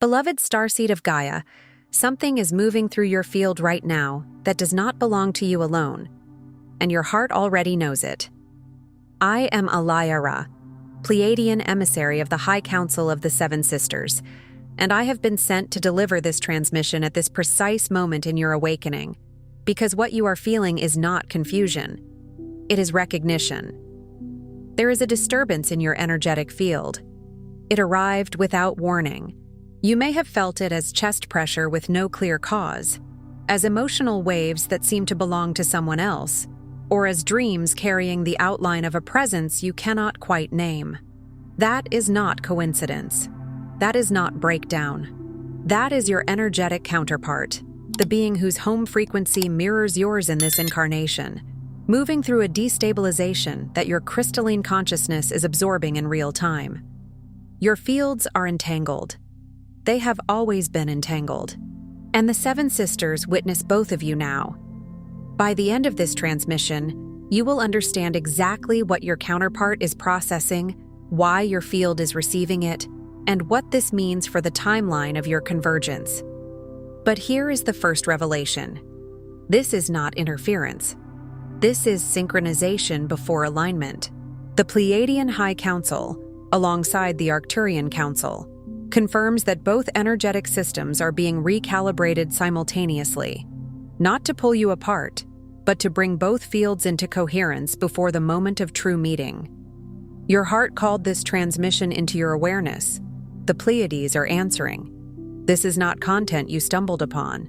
Beloved Starseed of Gaia, something is moving through your field right now that does not belong to you alone, and your heart already knows it. I am Alayara, Pleiadian emissary of the High Council of the Seven Sisters, and I have been sent to deliver this transmission at this precise moment in your awakening, because what you are feeling is not confusion. It is recognition. There is a disturbance in your energetic field. It arrived without warning. You may have felt it as chest pressure with no clear cause, as emotional waves that seem to belong to someone else, or as dreams carrying the outline of a presence you cannot quite name. That is not coincidence. That is not breakdown. That is your energetic counterpart, the being whose home frequency mirrors yours in this incarnation, moving through a destabilization that your crystalline consciousness is absorbing in real time. Your fields are entangled. They have always been entangled, and the Seven Sisters witness both of you now. By the end of this transmission, you will understand exactly what your counterpart is processing, why your field is receiving it, and what this means for the timeline of your convergence. But here is the first revelation. This is not interference. This is synchronization before alignment. The Pleiadian High Council, alongside the Arcturian Council, confirms that both energetic systems are being recalibrated simultaneously, not to pull you apart, but to bring both fields into coherence before the moment of true meeting. Your heart called this transmission into your awareness. The Pleiades are answering. This is not content you stumbled upon.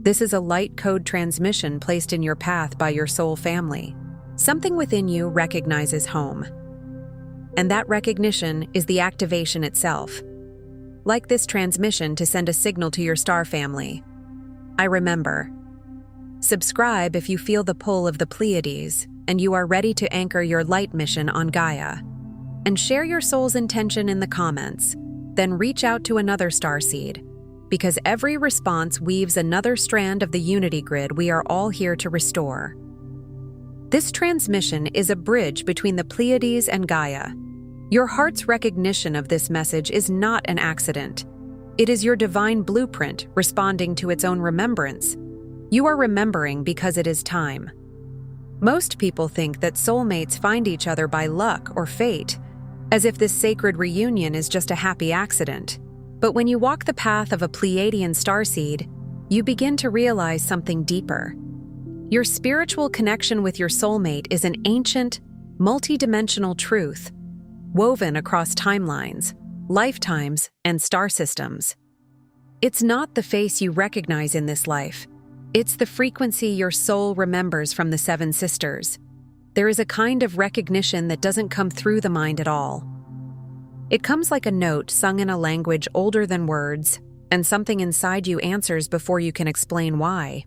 This is a light code transmission placed in your path by your soul family. Something within you recognizes home. And that recognition is the activation itself. Like this transmission to send a signal to your star family. I remember. Subscribe if you feel the pull of the Pleiades and you are ready to anchor your light mission on Gaia. And share your soul's intention in the comments. Then reach out to another starseed, because every response weaves another strand of the unity grid we are all here to restore. This transmission is a bridge between the Pleiades and Gaia. Your heart's recognition of this message is not an accident. It is your divine blueprint responding to its own remembrance. You are remembering because it is time. Most people think that soulmates find each other by luck or fate, as if this sacred reunion is just a happy accident. But when you walk the path of a Pleiadian starseed, you begin to realize something deeper. Your spiritual connection with your soulmate is an ancient, multidimensional truth, woven across timelines, lifetimes, and star systems. It's not the face you recognize in this life. It's the frequency your soul remembers from the Seven Sisters. There is a kind of recognition that doesn't come through the mind at all. It comes like a note sung in a language older than words, and something inside you answers before you can explain why.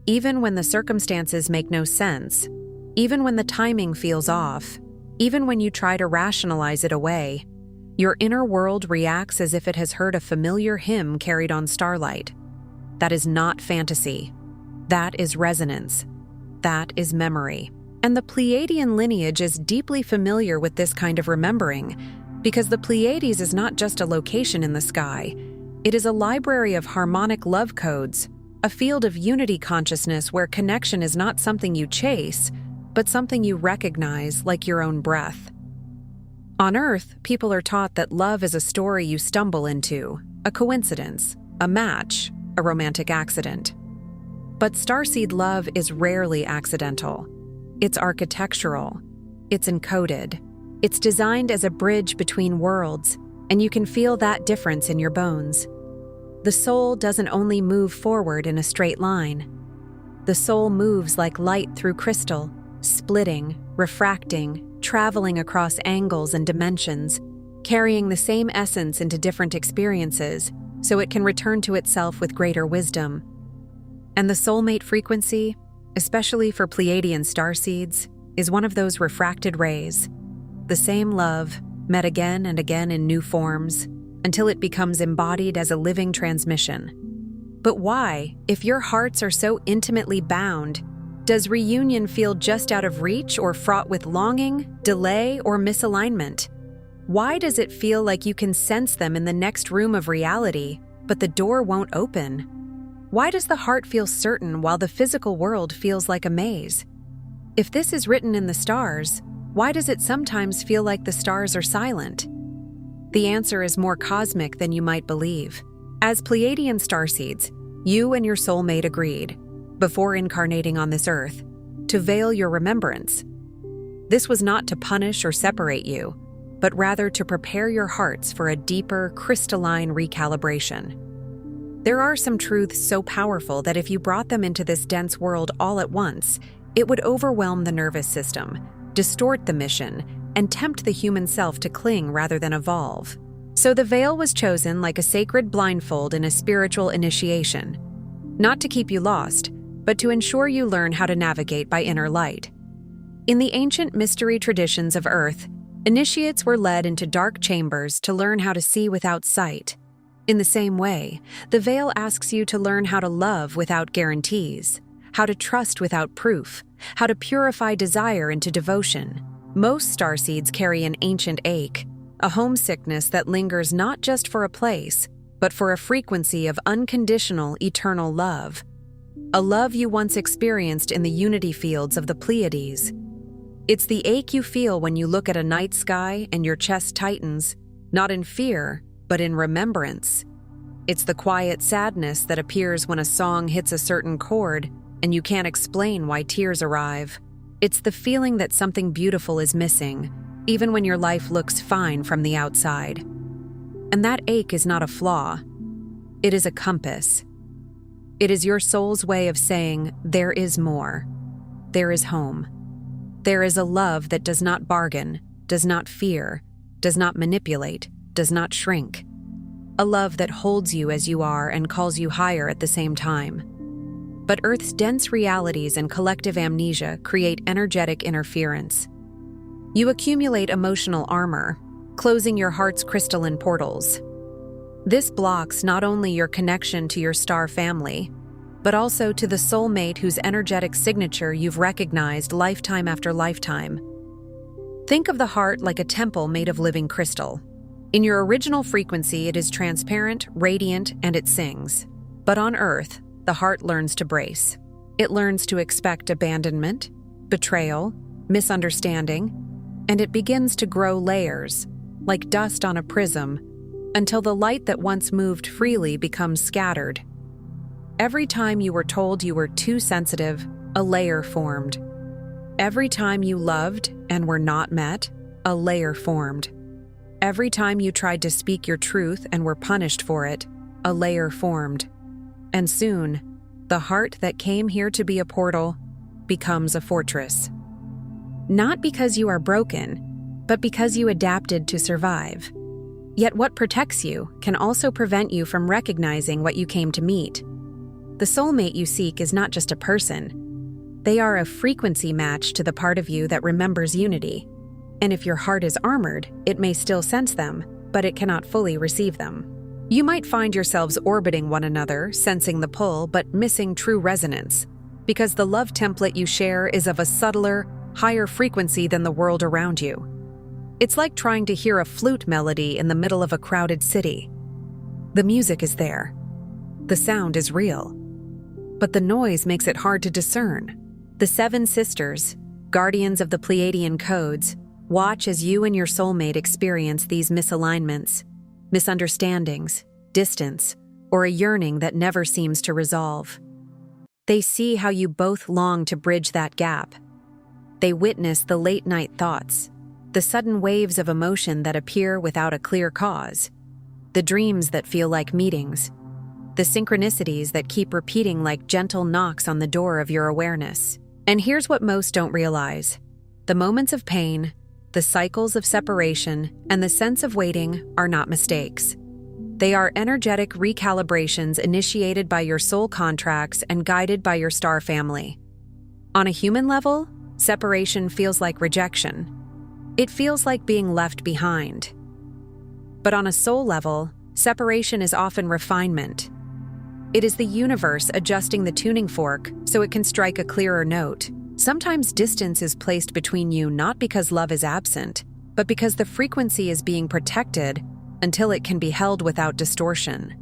Even when the circumstances make no sense, even when the timing feels off, even when you try to rationalize it away, your inner world reacts as if it has heard a familiar hymn carried on starlight. That is not fantasy. That is resonance. That is memory. And the Pleiadian lineage is deeply familiar with this kind of remembering, because the Pleiades is not just a location in the sky. It is a library of harmonic love codes, a field of unity consciousness where connection is not something you chase, but something you recognize like your own breath. On Earth, people are taught that love is a story you stumble into, a coincidence, a match, a romantic accident. But starseed love is rarely accidental. It's architectural. It's encoded. It's designed as a bridge between worlds, and you can feel that difference in your bones. The soul doesn't only move forward in a straight line. The soul moves like light through crystal, splitting, refracting, traveling across angles and dimensions, carrying the same essence into different experiences so it can return to itself with greater wisdom. And the soulmate frequency, especially for Pleiadian starseeds, is one of those refracted rays. The same love, met again and again in new forms, until it becomes embodied as a living transmission. But why, if your hearts are so intimately bound, does reunion feel just out of reach or fraught with longing, delay, or misalignment? Why does it feel like you can sense them in the next room of reality, but the door won't open? Why does the heart feel certain while the physical world feels like a maze? If this is written in the stars, why does it sometimes feel like the stars are silent? The answer is more cosmic than you might believe. As Pleiadian starseeds, you and your soulmate agreed, before incarnating on this earth, to veil your remembrance. This was not to punish or separate you, but rather to prepare your hearts for a deeper, crystalline recalibration. There are some truths so powerful that if you brought them into this dense world all at once, it would overwhelm the nervous system, distort the mission, and tempt the human self to cling rather than evolve. So the veil was chosen like a sacred blindfold in a spiritual initiation, not to keep you lost, but to ensure you learn how to navigate by inner light. In the ancient mystery traditions of Earth, initiates were led into dark chambers to learn how to see without sight. In the same way, the veil asks you to learn how to love without guarantees, how to trust without proof, how to purify desire into devotion. Most starseeds carry an ancient ache, a homesickness that lingers not just for a place, but for a frequency of unconditional, eternal love. A love you once experienced in the unity fields of the Pleiades. It's the ache you feel when you look at a night sky and your chest tightens, not in fear, but in remembrance. It's the quiet sadness that appears when a song hits a certain chord and you can't explain why tears arrive. It's the feeling that something beautiful is missing, even when your life looks fine from the outside. And that ache is not a flaw. It is a compass. It is your soul's way of saying, there is more. There is home. There is a love that does not bargain, does not fear, does not manipulate, does not shrink. A love that holds you as you are and calls you higher at the same time. But Earth's dense realities and collective amnesia create energetic interference. You accumulate emotional armor, closing your heart's crystalline portals. This blocks not only your connection to your star family, but also to the soulmate whose energetic signature you've recognized lifetime after lifetime. Think of the heart like a temple made of living crystal. In your original frequency, it is transparent, radiant, and it sings. But on Earth, the heart learns to brace. It learns to expect abandonment, betrayal, misunderstanding, and it begins to grow layers, like dust on a prism, until the light that once moved freely becomes scattered. Every time you were told you were too sensitive, a layer formed. Every time you loved and were not met, a layer formed. Every time you tried to speak your truth and were punished for it, a layer formed. And soon, the heart that came here to be a portal becomes a fortress. Not because you are broken, but because you adapted to survive. Yet what protects you can also prevent you from recognizing what you came to meet. The soulmate you seek is not just a person. They are a frequency match to the part of you that remembers unity. And if your heart is armored, it may still sense them, but it cannot fully receive them. You might find yourselves orbiting one another, sensing the pull, but missing true resonance, because the love template you share is of a subtler, higher frequency than the world around you. It's like trying to hear a flute melody in the middle of a crowded city. The music is there. The sound is real. But the noise makes it hard to discern. The seven sisters, guardians of the Pleiadian codes, watch as you and your soulmate experience these misalignments, misunderstandings, distance, or a yearning that never seems to resolve. They see how you both long to bridge that gap. They witness the late-night thoughts, the sudden waves of emotion that appear without a clear cause, the dreams that feel like meetings, the synchronicities that keep repeating like gentle knocks on the door of your awareness. And here's what most don't realize. The moments of pain, the cycles of separation, and the sense of waiting are not mistakes. They are energetic recalibrations initiated by your soul contracts and guided by your star family. On a human level, separation feels like rejection. It feels like being left behind. But on a soul level, separation is often refinement. It is the universe adjusting the tuning fork so it can strike a clearer note. Sometimes distance is placed between you not because love is absent, but because the frequency is being protected until it can be held without distortion.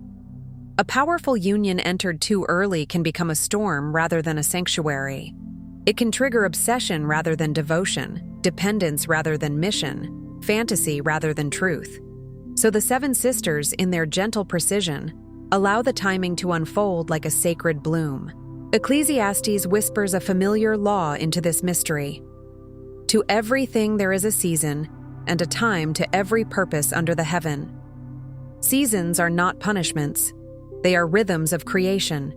A powerful union entered too early can become a storm rather than a sanctuary. It can trigger obsession rather than devotion, dependence rather than mission, fantasy rather than truth. So the seven sisters, in their gentle precision, allow the timing to unfold like a sacred bloom. Ecclesiastes whispers a familiar law into this mystery. To everything there is a season, and a time to every purpose under the heaven. Seasons are not punishments. They are rhythms of creation.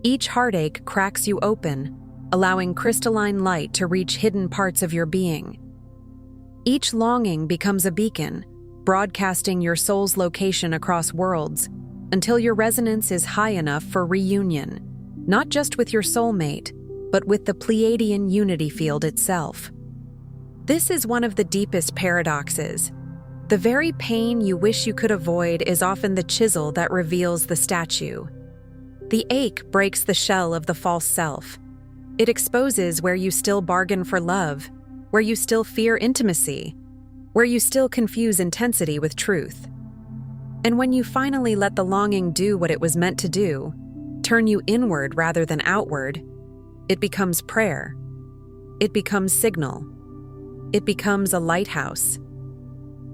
Each heartache cracks you open, allowing crystalline light to reach hidden parts of your being. Each longing becomes a beacon, broadcasting your soul's location across worlds until your resonance is high enough for reunion, not just with your soulmate, but with the Pleiadian unity field itself. This is one of the deepest paradoxes. The very pain you wish you could avoid is often the chisel that reveals the statue. The ache breaks the shell of the false self. It exposes where you still bargain for love, where you still fear intimacy, where you still confuse intensity with truth. And when you finally let the longing do what it was meant to do, turn you inward rather than outward, it becomes prayer. It becomes signal. It becomes a lighthouse.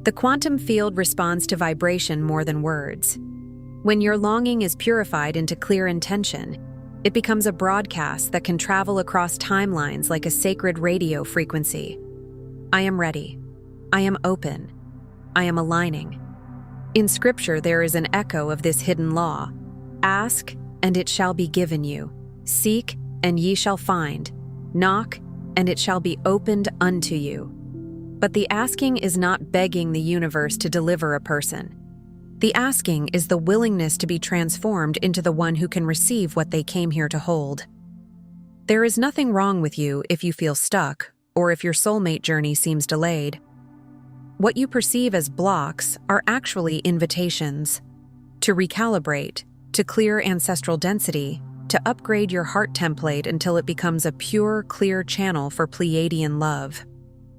The quantum field responds to vibration more than words. When your longing is purified into clear intention, it becomes a broadcast that can travel across timelines like a sacred radio frequency. I am ready. I am open. I am aligning. In Scripture, there is an echo of this hidden law. Ask, and it shall be given you. Seek, and ye shall find. Knock, and it shall be opened unto you. But the asking is not begging the universe to deliver a person. The asking is the willingness to be transformed into the one who can receive what they came here to hold. There is nothing wrong with you if you feel stuck or if your soulmate journey seems delayed. What you perceive as blocks are actually invitations to recalibrate, to clear ancestral density, to upgrade your heart template until it becomes a pure, clear channel for Pleiadian love.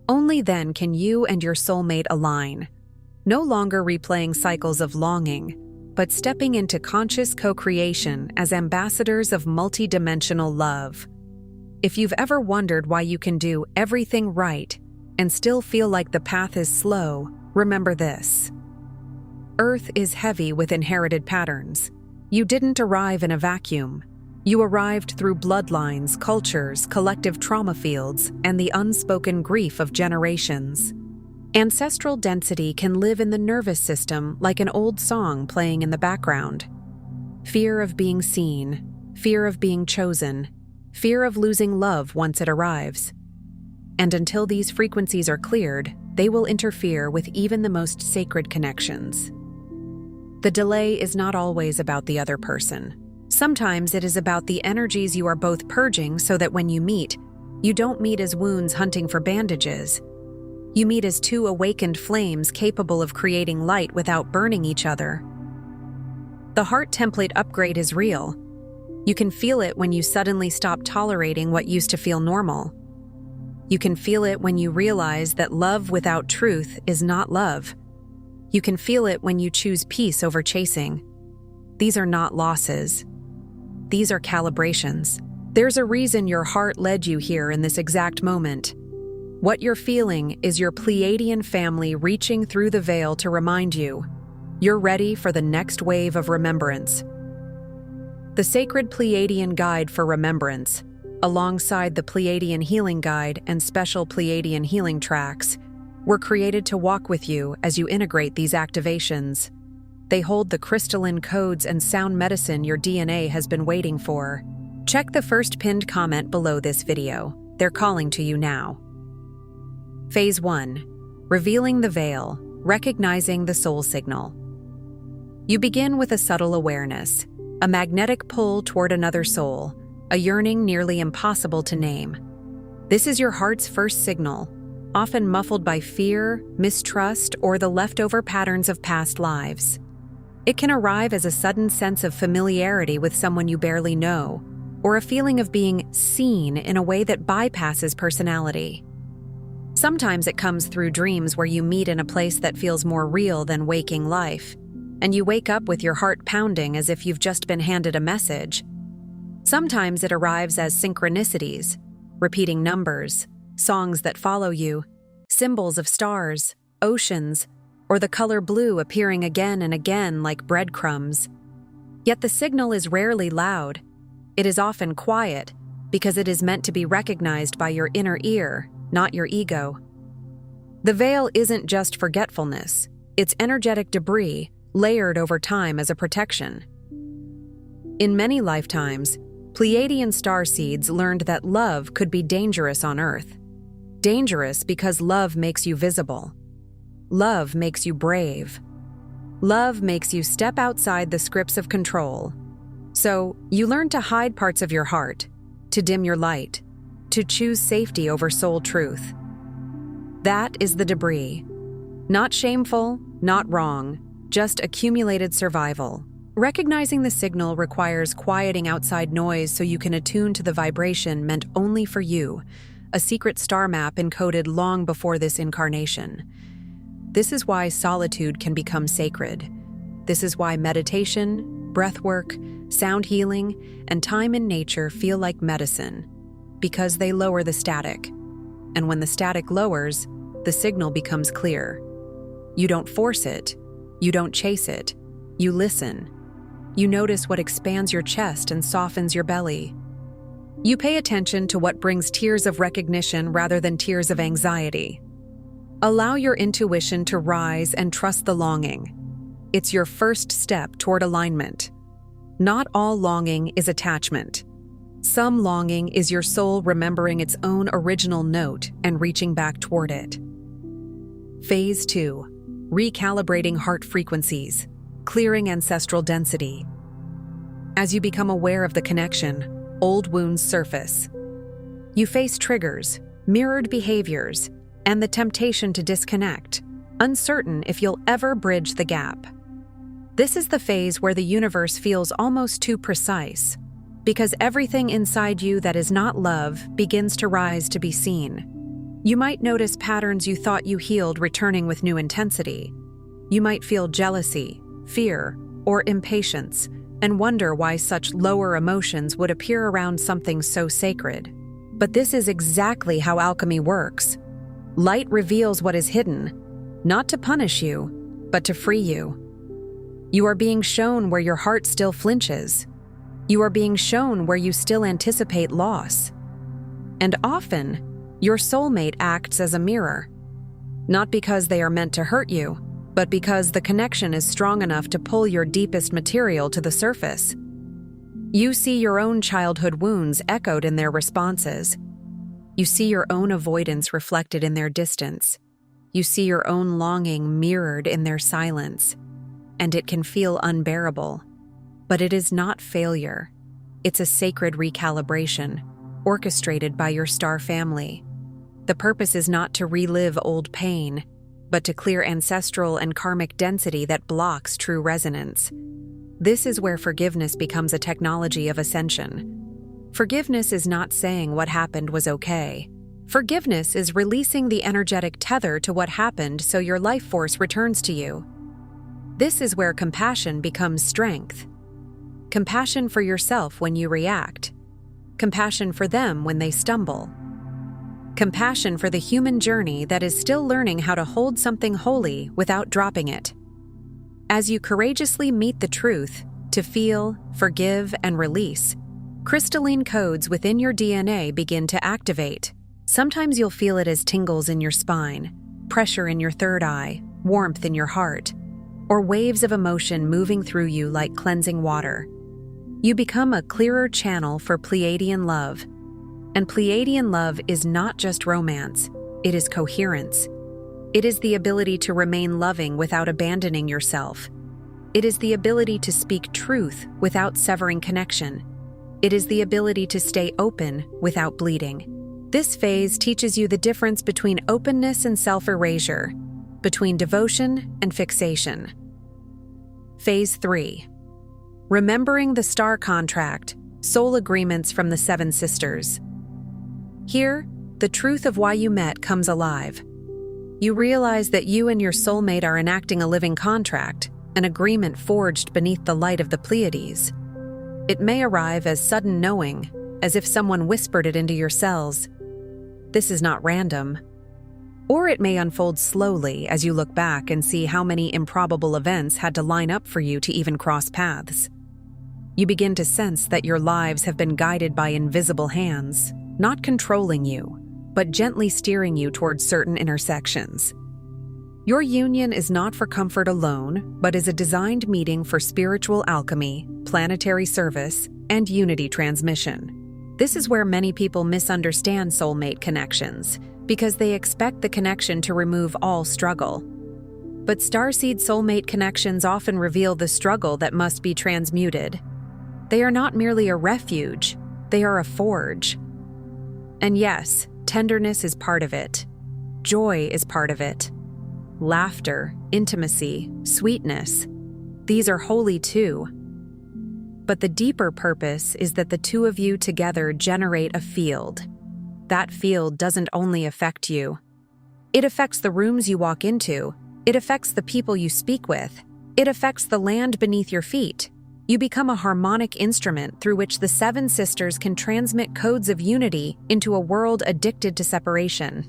Only then can you and your soulmate align, no longer replaying cycles of longing, but stepping into conscious co-creation as ambassadors of multidimensional love. If you've ever wondered why you can do everything right and still feel like the path is slow, remember this. Earth is heavy with inherited patterns. You didn't arrive in a vacuum. You arrived through bloodlines, cultures, collective trauma fields, and the unspoken grief of generations. Ancestral density can live in the nervous system like an old song playing in the background. Fear of being seen, fear of being chosen, fear of losing love once it arrives. And until these frequencies are cleared, they will interfere with even the most sacred connections. The delay is not always about the other person. Sometimes it is about the energies you are both purging so that when you meet, you don't meet as wounds hunting for bandages. You meet as two awakened flames capable of creating light without burning each other. The heart template upgrade is real. You can feel it when you suddenly stop tolerating what used to feel normal. You can feel it when you realize that love without truth is not love. You can feel it when you choose peace over chasing. These are not losses. These are calibrations. There's a reason your heart led you here in this exact moment. What you're feeling is your Pleiadian family reaching through the veil to remind you, you're ready for the next wave of remembrance. The Sacred Pleiadian Guide for Remembrance, alongside the Pleiadian Healing Guide and special Pleiadian healing tracks, were created to walk with you as you integrate these activations. They hold the crystalline codes and sound medicine your DNA has been waiting for. Check the first pinned comment below this video. They're calling to you now. Phase 1. Revealing the veil, recognizing the soul signal. You begin with a subtle awareness, a magnetic pull toward another soul, a yearning nearly impossible to name. This is your heart's first signal, often muffled by fear, mistrust, or the leftover patterns of past lives. It can arrive as a sudden sense of familiarity with someone you barely know, or a feeling of being seen in a way that bypasses personality. Sometimes it comes through dreams where you meet in a place that feels more real than waking life, and you wake up with your heart pounding as if you've just been handed a message. Sometimes it arrives as synchronicities, repeating numbers, songs that follow you, symbols of stars, oceans, or the color blue appearing again and again like breadcrumbs. Yet the signal is rarely loud. It is often quiet, because it is meant to be recognized by your inner ear, not your ego. The veil isn't just forgetfulness, it's energetic debris layered over time as a protection. In many lifetimes, Pleiadian starseeds learned that love could be dangerous on Earth. Dangerous because love makes you visible. Love makes you brave. Love makes you step outside the scripts of control. So, you learn to hide parts of your heart, to dim your light, to choose safety over soul truth. That is the debris. Not shameful, not wrong, just accumulated survival. Recognizing the signal requires quieting outside noise so you can attune to the vibration meant only for you, a secret star map encoded long before this incarnation. This is why solitude can become sacred. This is why meditation, breathwork, sound healing, and time in nature feel like medicine, because they lower the static. And when the static lowers, the signal becomes clear. You don't force it. You don't chase it. You listen. You notice what expands your chest and softens your belly. You pay attention to what brings tears of recognition rather than tears of anxiety. Allow your intuition to rise and trust the longing. It's your first step toward alignment. Not all longing is attachment. Some longing is your soul remembering its own original note and reaching back toward it. Phase 2. Recalibrating heart frequencies, clearing ancestral density. As you become aware of the connection, old wounds surface. You face triggers, mirrored behaviors, and the temptation to disconnect, uncertain if you'll ever bridge the gap. This is the phase where the universe feels almost too precise, because everything inside you that is not love begins to rise to be seen. You might notice patterns you thought you healed returning with new intensity. You might feel jealousy, fear, or impatience, and wonder why such lower emotions would appear around something so sacred. But this is exactly how alchemy works. Light reveals what is hidden, not to punish you, but to free you. You are being shown where your heart still flinches. You are being shown where you still anticipate loss. And often, your soulmate acts as a mirror, not because they are meant to hurt you, but because the connection is strong enough to pull your deepest material to the surface. You see your own childhood wounds echoed in their responses. You see your own avoidance reflected in their distance. You see your own longing mirrored in their silence. And it can feel unbearable. But it is not failure. It's a sacred recalibration, orchestrated by your star family. The purpose is not to relive old pain, but to clear ancestral and karmic density that blocks true resonance. This is where forgiveness becomes a technology of ascension. Forgiveness is not saying what happened was okay. Forgiveness is releasing the energetic tether to what happened so your life force returns to you. This is where compassion becomes strength. Compassion for yourself when you react. Compassion for them when they stumble. Compassion for the human journey that is still learning how to hold something holy without dropping it. As you courageously meet the truth, to feel, forgive, and release, crystalline codes within your DNA begin to activate. Sometimes you'll feel it as tingles in your spine, pressure in your third eye, warmth in your heart, or waves of emotion moving through you like cleansing water. You become a clearer channel for Pleiadian love. And Pleiadian love is not just romance, it is coherence. It is the ability to remain loving without abandoning yourself. It is the ability to speak truth without severing connection. It is the ability to stay open without bleeding. This phase teaches you the difference between openness and self-erasure, between devotion and fixation. Phase 3. Remembering the star contract, soul agreements from the Seven Sisters. Here, the truth of why you met comes alive. You realize that you and your soulmate are enacting a living contract, an agreement forged beneath the light of the Pleiades. It may arrive as sudden knowing, as if someone whispered it into your cells. This is not random. Or it may unfold slowly as you look back and see how many improbable events had to line up for you to even cross paths. You begin to sense that your lives have been guided by invisible hands, not controlling you, but gently steering you towards certain intersections. Your union is not for comfort alone, but is a designed meeting for spiritual alchemy, planetary service, and unity transmission. This is where many people misunderstand soulmate connections, because they expect the connection to remove all struggle. But starseed soulmate connections often reveal the struggle that must be transmuted. They are not merely a refuge, they are a forge. And yes, tenderness is part of it. Joy is part of it. Laughter, intimacy, sweetness. These are holy too. But the deeper purpose is that the two of you together generate a field. That field doesn't only affect you. It affects the rooms you walk into. It affects the people you speak with. It affects the land beneath your feet. You become a harmonic instrument through which the seven sisters can transmit codes of unity into a world addicted to separation.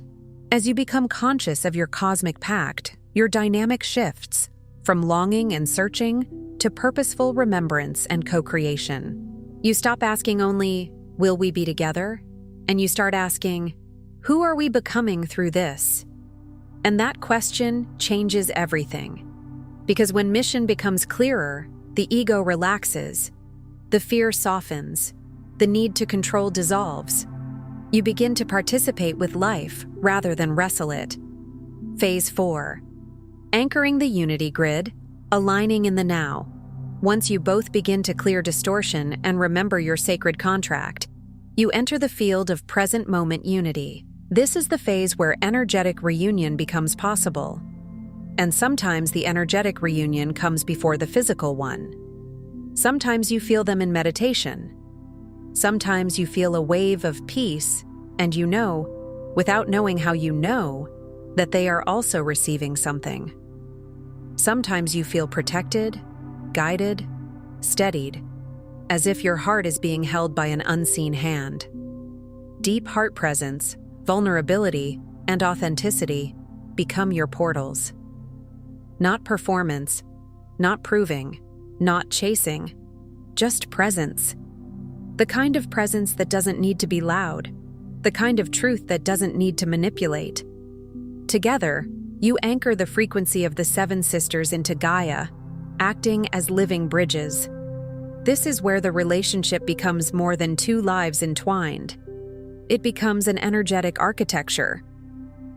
As you become conscious of your cosmic pact, your dynamic shifts from longing and searching to purposeful remembrance and co-creation. You stop asking only, "Will we be together?" And you start asking, "Who are we becoming through this?" And that question changes everything. Because when mission becomes clearer, the ego relaxes, the fear softens, the need to control dissolves. You begin to participate with life rather than wrestle it. Phase 4. Anchoring the unity grid, aligning in the now. Once you both begin to clear distortion and remember your sacred contract, you enter the field of present moment unity. This is the phase where energetic reunion becomes possible. And sometimes the energetic reunion comes before the physical one. Sometimes you feel them in meditation. Sometimes you feel a wave of peace, and you know, without knowing how you know, that they are also receiving something. Sometimes you feel protected, guided, steadied, as if your heart is being held by an unseen hand. Deep heart presence, vulnerability, and authenticity become your portals. Not performance, not proving, not chasing, just presence. The kind of presence that doesn't need to be loud, the kind of truth that doesn't need to manipulate. Together, you anchor the frequency of the seven sisters into Gaia, acting as living bridges. This is where the relationship becomes more than two lives entwined. It becomes an energetic architecture.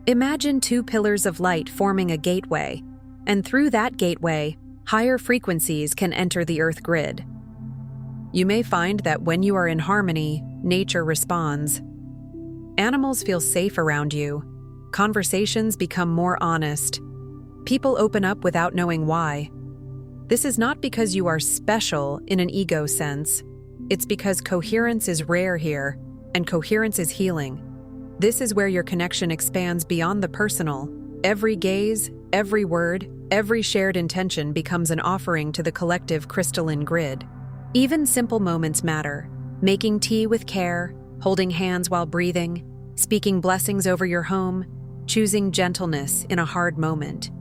Imagine two pillars of light forming a gateway, and through that gateway, higher frequencies can enter the Earth grid. You may find that when you are in harmony, nature responds. Animals feel safe around you. Conversations become more honest. People open up without knowing why. This is not because you are special in an ego sense. It's because coherence is rare here, and coherence is healing. This is where your connection expands beyond the personal. Every gaze, every word, every shared intention becomes an offering to the collective crystalline grid. Even simple moments matter. Making tea with care, holding hands while breathing, speaking blessings over your home, choosing gentleness in a hard moment.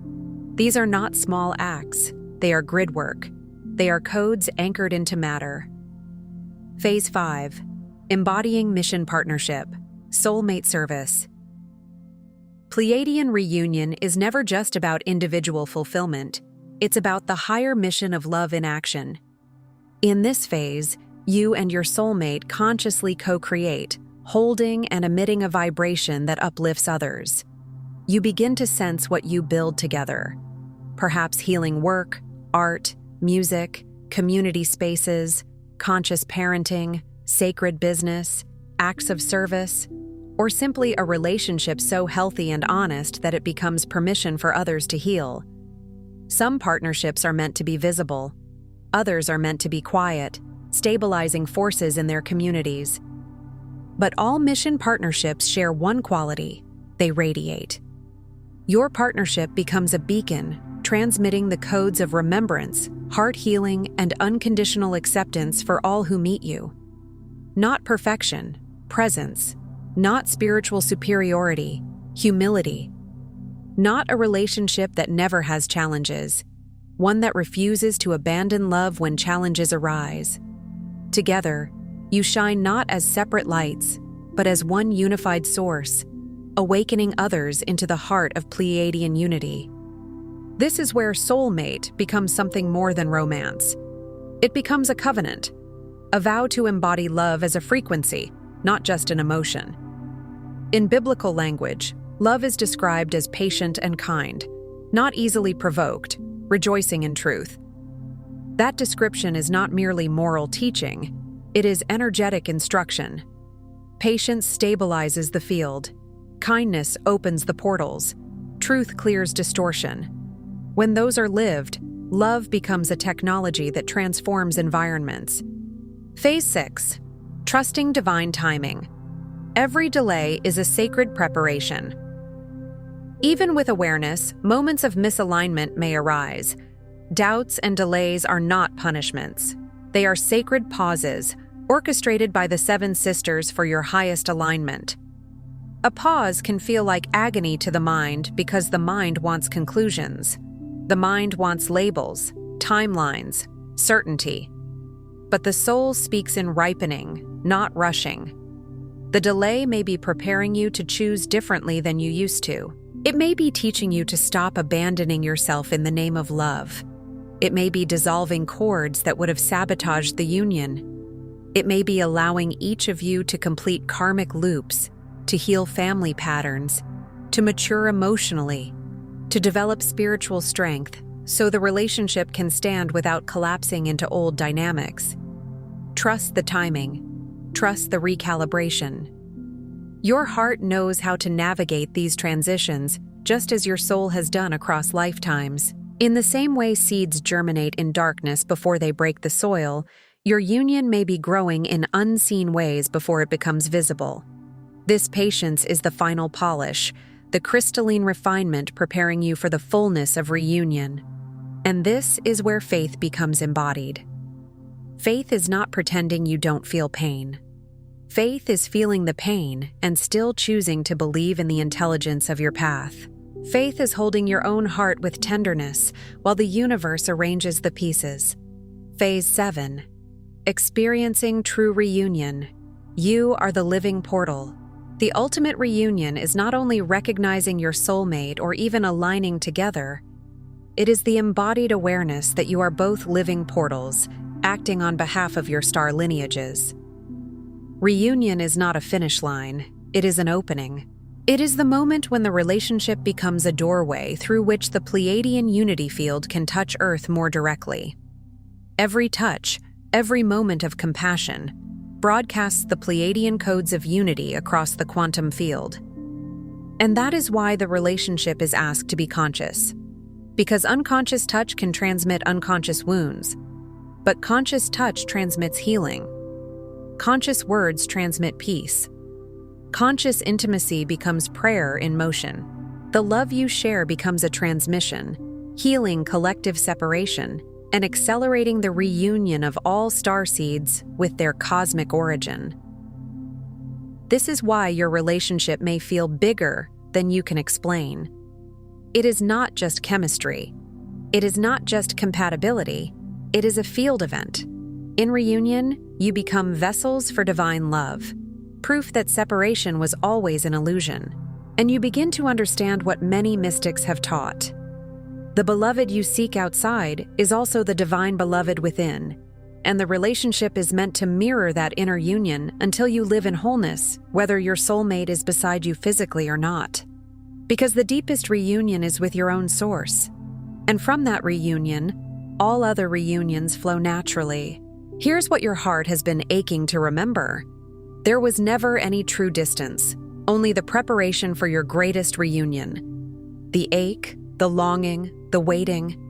These are not small acts. They are grid work. They are codes anchored into matter. Phase 5. Embodying mission partnership. Soulmate service. Pleiadian reunion is never just about individual fulfillment. It's about the higher mission of love in action. In this phase, you and your soulmate consciously co-create, holding and emitting a vibration that uplifts others. You begin to sense what you build together. Perhaps healing work, art, music, community spaces, conscious parenting, sacred business, acts of service, or simply a relationship so healthy and honest that it becomes permission for others to heal. Some partnerships are meant to be visible. Others are meant to be quiet, stabilizing forces in their communities. But all mission partnerships share one quality: they radiate. Your partnership becomes a beacon, transmitting the codes of remembrance, heart healing, and unconditional acceptance for all who meet you. Not perfection, presence. Not spiritual superiority, humility. Not a relationship that never has challenges, one that refuses to abandon love when challenges arise. Together, you shine not as separate lights, but as one unified source, awakening others into the heart of Pleiadian unity. This is where Soulmate becomes something more than romance. It becomes a covenant, a vow to embody love as a frequency, not just an emotion. In biblical language, love is described as patient and kind, not easily provoked, rejoicing in truth. That description is not merely moral teaching, it is energetic instruction. Patience stabilizes the field. Kindness opens the portals. Truth clears distortion. When those are lived, love becomes a technology that transforms environments. Phase 6. Trusting divine timing. Every delay is a sacred preparation. Even with awareness, moments of misalignment may arise. Doubts and delays are not punishments. They are sacred pauses, orchestrated by the seven sisters for your highest alignment. A pause can feel like agony to the mind because the mind wants conclusions. The mind wants labels, timelines, certainty. But the soul speaks in ripening, not rushing. The delay may be preparing you to choose differently than you used to. It may be teaching you to stop abandoning yourself in the name of love. It may be dissolving cords that would have sabotaged the union. It may be allowing each of you to complete karmic loops, to heal family patterns, to mature emotionally, to develop spiritual strength so the relationship can stand without collapsing into old dynamics. Trust the timing. Trust the recalibration. Your heart knows how to navigate these transitions, just as your soul has done across lifetimes. In the same way seeds germinate in darkness before they break the soil, your union may be growing in unseen ways before it becomes visible. This patience is the final polish, the crystalline refinement preparing you for the fullness of reunion. And this is where faith becomes embodied. Faith is not pretending you don't feel pain. Faith is feeling the pain and still choosing to believe in the intelligence of your path. Faith is holding your own heart with tenderness while the universe arranges the pieces. Phase 7. Experiencing true reunion. You are the living portal. The ultimate reunion is not only recognizing your soulmate or even aligning together. It is the embodied awareness that you are both living portals, acting on behalf of your star lineages. Reunion is not a finish line, it is an opening. It is the moment when the relationship becomes a doorway through which the Pleiadian unity field can touch Earth more directly. Every touch, every moment of compassion, broadcasts the Pleiadian codes of unity across the quantum field. And that is why the relationship is asked to be conscious. Because unconscious touch can transmit unconscious wounds, but conscious touch transmits healing. Conscious words transmit peace. Conscious intimacy becomes prayer in motion. The love you share becomes a transmission, healing collective separation, and accelerating the reunion of all starseeds with their cosmic origin. This is why your relationship may feel bigger than you can explain. It is not just chemistry. It is not just compatibility. It is a field event. In reunion, you become vessels for divine love, proof that separation was always an illusion, and you begin to understand what many mystics have taught. The beloved you seek outside is also the divine beloved within, and the relationship is meant to mirror that inner union until you live in wholeness, whether your soulmate is beside you physically or not. Because the deepest reunion is with your own source, and from that reunion, all other reunions flow naturally. Here's what your heart has been aching to remember. There was never any true distance, only the preparation for your greatest reunion. The ache, the longing, the waiting.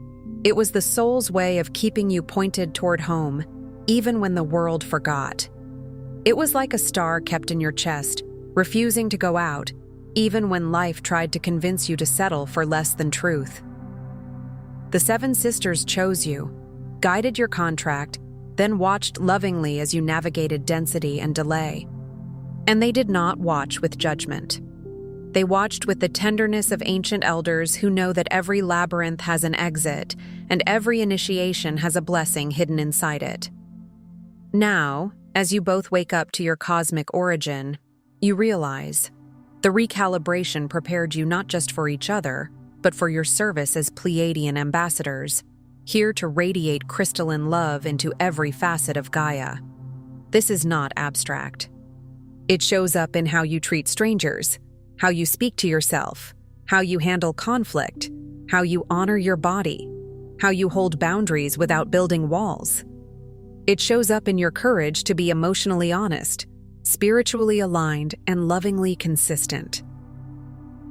It was the soul's way of keeping you pointed toward home, even when the world forgot. It was like a star kept in your chest, refusing to go out, even when life tried to convince you to settle for less than truth. The seven sisters chose you, guided your contract, then watched lovingly as you navigated density and delay. And they did not watch with judgment. They watched with the tenderness of ancient elders who know that every labyrinth has an exit and every initiation has a blessing hidden inside it. Now, as you both wake up to your cosmic origin, you realize the recalibration prepared you not just for each other, but for your service as Pleiadian ambassadors, here to radiate crystalline love into every facet of Gaia. This is not abstract. It shows up in how you treat strangers, how you speak to yourself, how you handle conflict, how you honor your body, how you hold boundaries without building walls. It shows up in your courage to be emotionally honest, spiritually aligned, and lovingly consistent.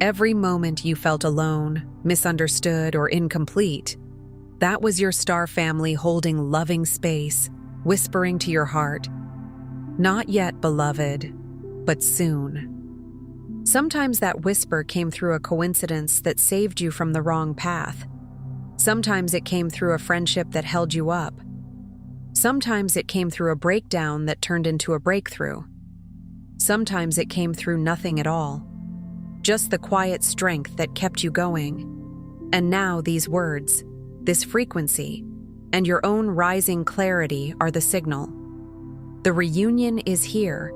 Every moment you felt alone, misunderstood, or incomplete, that was your star family holding loving space, whispering to your heart, "Not yet, beloved, but soon." Sometimes that whisper came through a coincidence that saved you from the wrong path. Sometimes it came through a friendship that held you up. Sometimes it came through a breakdown that turned into a breakthrough. Sometimes it came through nothing at all, just the quiet strength that kept you going. And now these words, this frequency, and your own rising clarity are the signal. The reunion is here,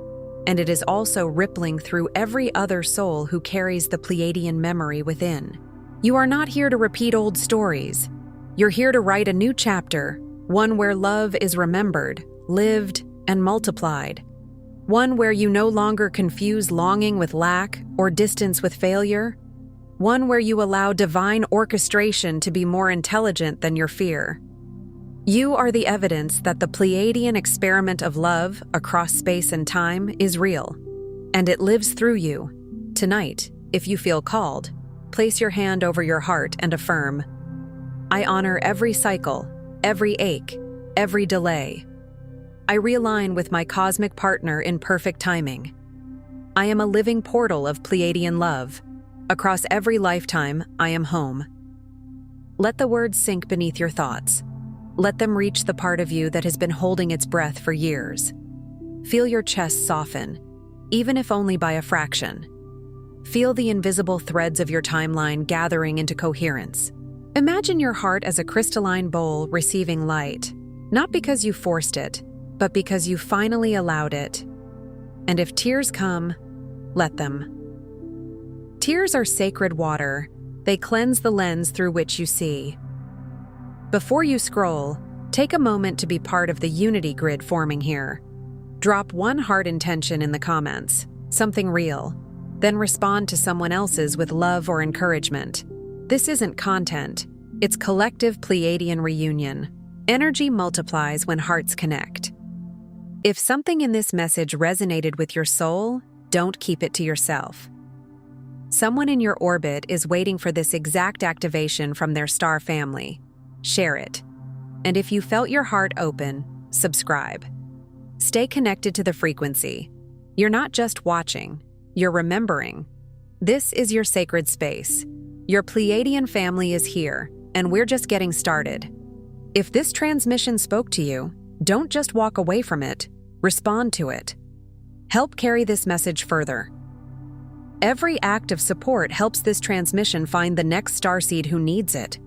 and it is also rippling through every other soul who carries the Pleiadian memory within. You are not here to repeat old stories. You're here to write a new chapter, one where love is remembered, lived, and multiplied. One where you no longer confuse longing with lack or distance with failure. One where you allow divine orchestration to be more intelligent than your fear. You are the evidence that the Pleiadian experiment of love across space and time is real, and it lives through you. Tonight, if you feel called, place your hand over your heart and affirm, "I honor every cycle, every ache, every delay. I realign with my cosmic partner in perfect timing. I am a living portal of Pleiadian love. Across every lifetime, I am home." Let the words sink beneath your thoughts. Let them reach the part of you that has been holding its breath for years. Feel your chest soften, even if only by a fraction. Feel the invisible threads of your timeline gathering into coherence. Imagine your heart as a crystalline bowl receiving light, not because you forced it, but because you finally allowed it. And if tears come, let them. Tears are sacred water. They cleanse the lens through which you see. Before you scroll, take a moment to be part of the unity grid forming here. Drop one heart intention in the comments, something real, then respond to someone else's with love or encouragement. This isn't content, it's collective Pleiadian reunion. Energy multiplies when hearts connect. If something in this message resonated with your soul, don't keep it to yourself. Someone in your orbit is waiting for this exact activation from their star family. Share it. And if you felt your heart open, subscribe. Stay connected to the frequency. You're not just watching, you're remembering. This is your sacred space. Your Pleiadian family is here, and we're just getting started. If this transmission spoke to you, don't just walk away from it, respond to it. Help carry this message further. Every act of support helps this transmission find the next starseed who needs it.